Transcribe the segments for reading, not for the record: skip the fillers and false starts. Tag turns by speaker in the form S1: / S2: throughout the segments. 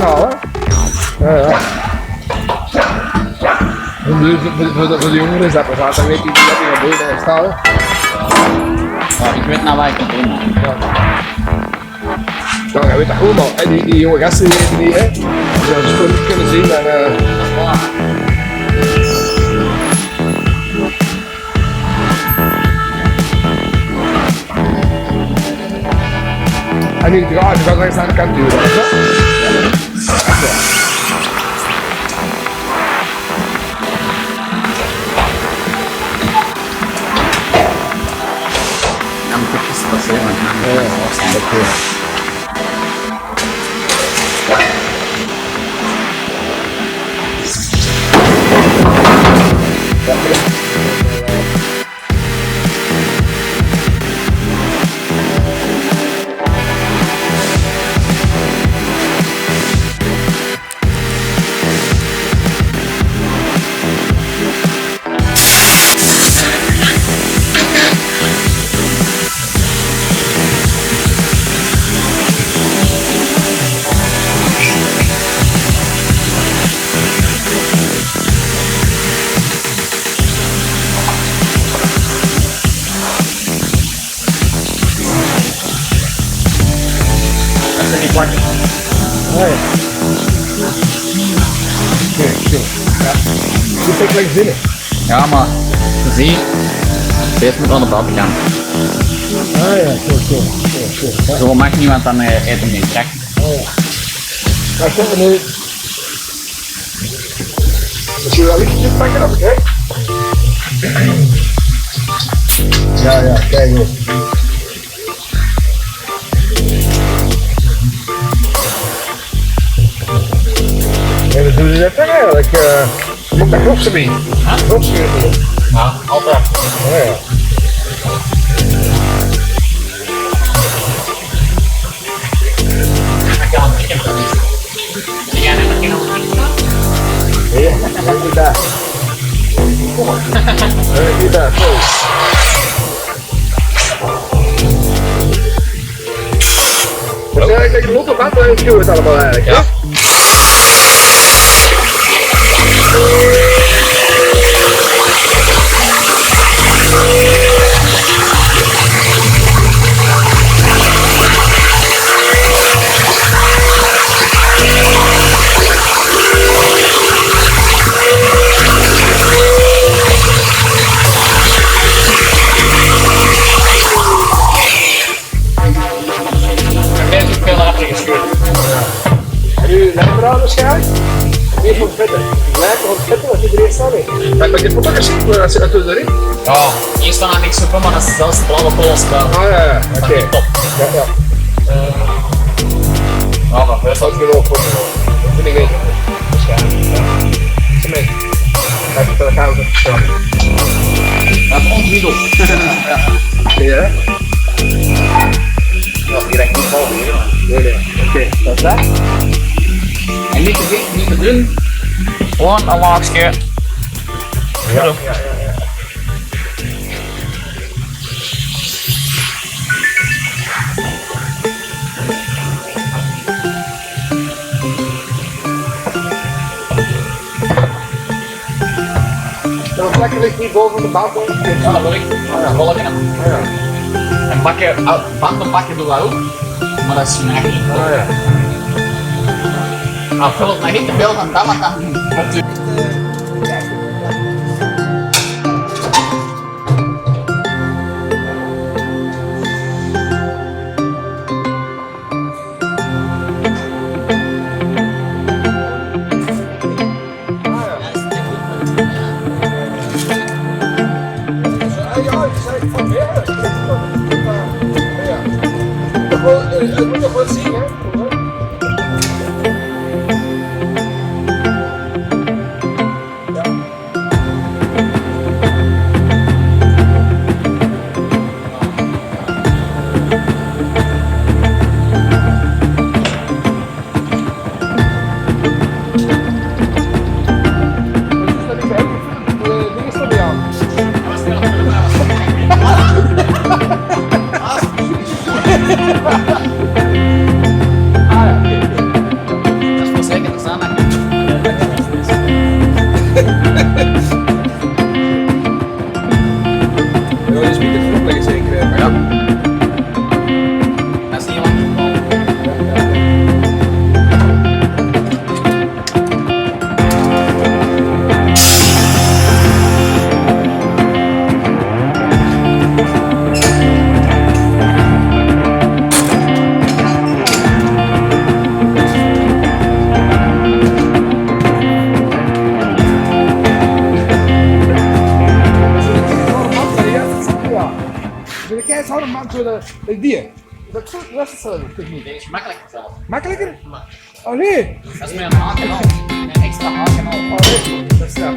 S1: halen. Ja. Voor de jongeren is dat pas, dan weet je niet wat je gaat doen en staan.
S2: Ja, ik weet nou waar ik het doen moet.
S1: Nou, je weet dat goed, man. Die jonge gasten die weten niet, hè. Die hadden de spullen niet kunnen zien en... En nu draait, je gaat langs naar de kant duwen.
S2: Dan moet ik eens passeren, want dan moet ik waarschijnlijk
S1: plakken. Oh ja. Oké. Ja. Die pik langs binnen.
S2: ja, maar zie, deze moet aan de buitenkant.
S1: Ah ja, zo. Ja.
S2: Zo mag niet, want dan eet hem niet trek.
S1: Oh ja. Maar kom nu. Misschien wel lichtjes pakken of kijk. Ja, kijk hoor. En wat doen ze net eigenlijk? Je moet naar klopsen mee. Klopsen mee.
S2: Ja, altijd.
S1: Oh ja. Ja, kijk daar. Kijk daar, zo. Dat is eigenlijk een lot op wat, dan doen we het allemaal eigenlijk, ja? En nu lijkt eraan waarschijnlijk. Meer van het vetten. Het lijkt van het vetten wat je er eerst staat mee. Maar je moet ook eens zien als je dat doet erin.
S2: Ja, hier staan aan niks op, maar dat is zelfs de blauwe koolspuit.
S1: Ja, oké.
S2: Top.
S1: Ja.
S2: Ja, dat
S1: Dat zou ik wel voor. Dat vind ik weten. Waarschijnlijk. Ja. Is mee. Kijk, dat gaan we zo.
S2: Dat is ons middel.
S1: Ja.
S2: Ja, direct niet volgen hier, man.
S1: Nee. Oké, dat is dat.
S2: En niet te dik, niet te dun. Gewoon een laagje.
S1: Ja. De plekken ligt niet boven de bouwplan.
S2: Ja, dat wil ik. Ja, volgen hem.
S1: Ja.
S2: En banden bakken doen we ook. Maar dat is eigenlijk niet.
S1: Ja.
S2: Maar vul het maar niet te veel van dat, want dan natuurlijk.
S1: Het moet nog wat zien, hè? Ja. zou een man zo die. Dat is hetzelfde techniek.
S2: Deze is makkelijker zelf.
S1: Makkelijker? Oh nee.
S2: Dat is met een haak en al. Een extra haak en al.
S1: Oh nee, dat is ja.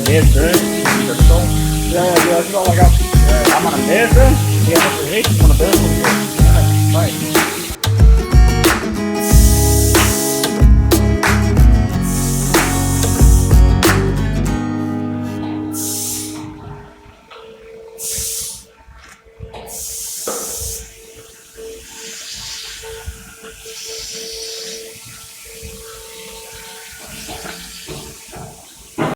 S2: Deze, dat is zo.
S1: Ja, dat is wel gehad.
S2: Ja, maar een deze, die heeft de richting van de beeld.